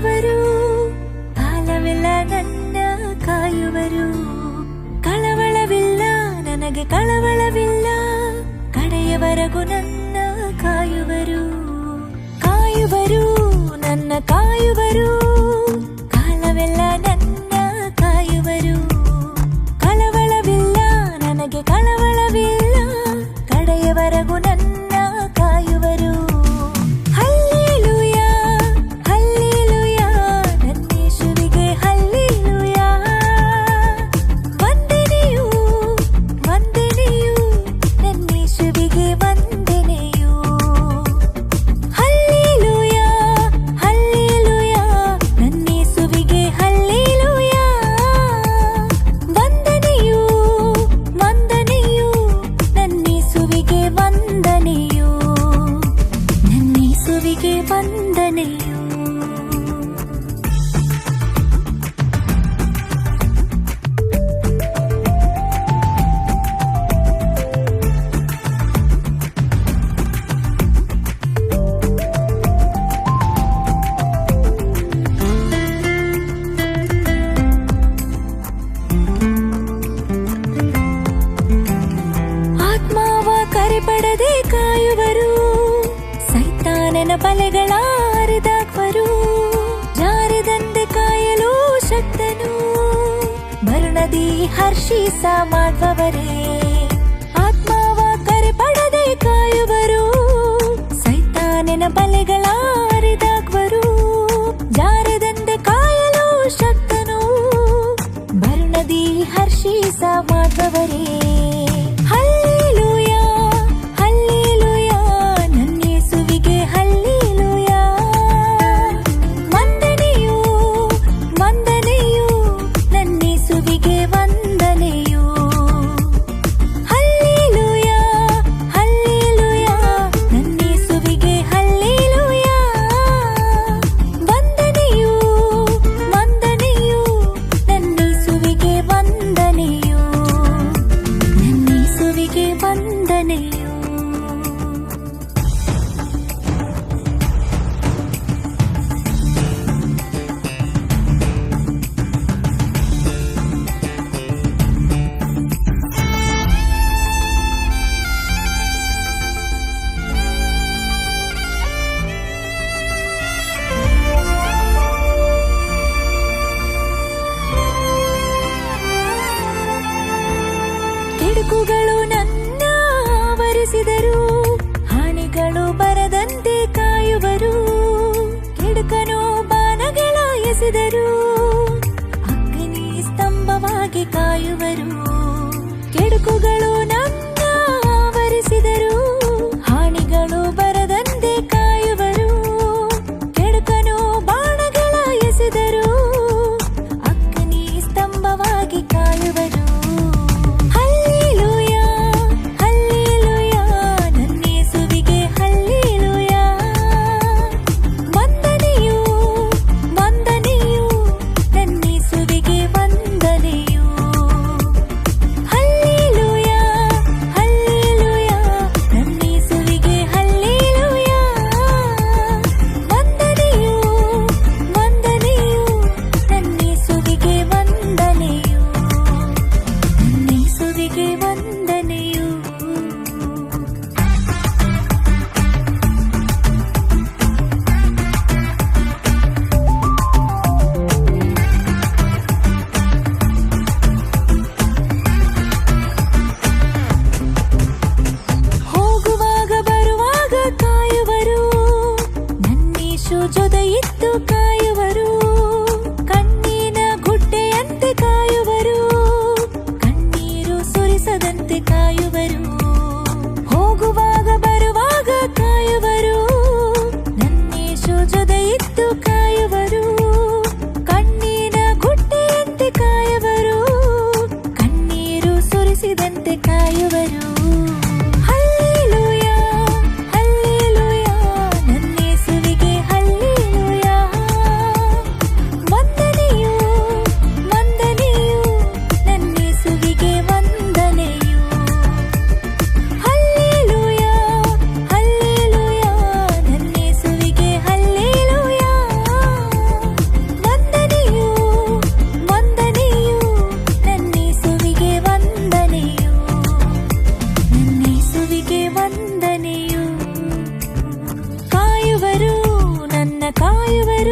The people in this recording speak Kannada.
ಕಾಯುವರು, ಕಾಲವೆಲ್ಲ ನನ್ನ ಕಾಯುವರು. ಕಳವಳವಿಲ್ಲ, ನನಗೆ ಕಳವಳವಿಲ್ಲ, ಕಡೆಯವರೆಗೂ ನನ್ನ ಕಾಯುವರು. ಕಾಯುವರು, ನನ್ನ ಕಾಯುವರು, ಕಾಲವೆಲ್ಲ ನನ್ನ ಕಾಯುವರು. ಕಳವಳವಿಲ್ಲ, ನನಗೆ ಕಳವಳವಿಲ್ಲ, ಕಡೆಯವರೆಗೂ ನನ್ನ ಕಾಯುವರು. ಹಲ್ಲೆಲೂಯಾ, ಹಲ್ಲೆಲೂಯಾ, ನನ್ನ ಯೇಸುವಿಗೆ ಹಲ್ಲೆಲೂಯಾ. ವಂದನೆಯು, ವಂದನೆಯು, ನನ್ನ ಯೇಸುವಿಗೆ ವಂದನೆಯು. ಹಲ್ಲೆಲೂಯಾ, ಹಲ್ಲೆಲೂಯಾ, ನನ್ನ ಯೇಸುವಿಗೆ ಹಲ್ಲೆಲೂಯಾ. ವಂದನೆಯು, ವಂದನೆಯು, ನನ್ನ ಯೇಸುವಿಗೆ ವಂದನೆಯು, ನನ್ನ ಯೇಸುವಿಗೆ ವಂದನೆಯು. ಆತ್ಮವ ಕರೆಪಡದೆ ಕಾಯುವರು, ಸೈತಾನನ ಬಲೆಗಳ ಅರಿದಾಕ್ವರು. ಜಾರಿದಂತೆ ಕಾಯಲು ಶಕ್ತನು, ಮರಣದಿ ಹರ್ಷಿಸ ಮಾಡುವವರೇ. ಆತ್ಮವ ಕರೆಪಡದೆ ಕಾಯುವರು, ಸೈತಾನನ ಬಲೆಗಳ ಅರಿದಾಕ್ವರು. ಜಾರಿದಂತೆ ಕಾಯಲು ಶಕ್ತನು, ಮರಣದಿ ಹರ್ಷಿಸ ಮಾಡುವವರೇ. ಹಲ್ಲೆಲೂಯಾ, ಹಲ್ಲೆಲೂಯಾ, ನನ್ನ ಯೇಸುವಿಗೆ ಹಲ್ಲೆಲೂಯಾ. ವಂದನೆಯು, ವಂದನೆಯು, ನನ್ನ ಯೇಸುವಿಗೆ ವಂದನೆಯು. ಹಲ್ಲೆಲೂಯಾ, ಹಲ್ಲೆಲೂಯಾ, ನನ್ನ ಯೇಸುವಿಗೆ ಹಲ್ಲೆಲೂಯಾ. ವಂದನೆಯು, ವಂದನೆಯು, ನನ್ನ ಯೇಸುವಿಗೆ ವಂದನೆಯು, ನನ್ನ ಯೇಸುವಿಗೆ ವಂದನೆಯು. ಕೆಡುಕುಗಳು ನನ್ನ ಆವರಿಸಿದರು, ಹಾನಿಗಳು ಬರದಂತೆ ಕಾಯುವರು. ಕೆಡುಕನು ಬಾಣಗಳ ಎಸೆದರು, ಅಗ್ನಿ ಸ್ತಂಭವಾಗಿ ಕಾಯುವರು. ಕೆಡುಕುಗಳು ನನ್ನ ಆವರಿಸಿದರು, ಹಾನಿಗಳು ಬರದಂತೆ ಕಾಯುವರು. ಕೆಡುಕನು ಬಾಣಗಳ ಎಸೆದರು, ಅಗ್ನಿ ಸ್ತಂಭವಾಗಿ ಕಾಯುವರು. ಹಲ್ಲೆಲೂಯಾ, ಹಲ್ಲೆಲೂಯಾ, ನನ್ನ ಯೇಸುವಿಗೆ ಹಲ್ಲೆಲೂಯಾ. ವಂದನೆಯು, ವಂದನೆಯು, ಕಾಯುವರು ನನ್ನ ಕಾಯುವರು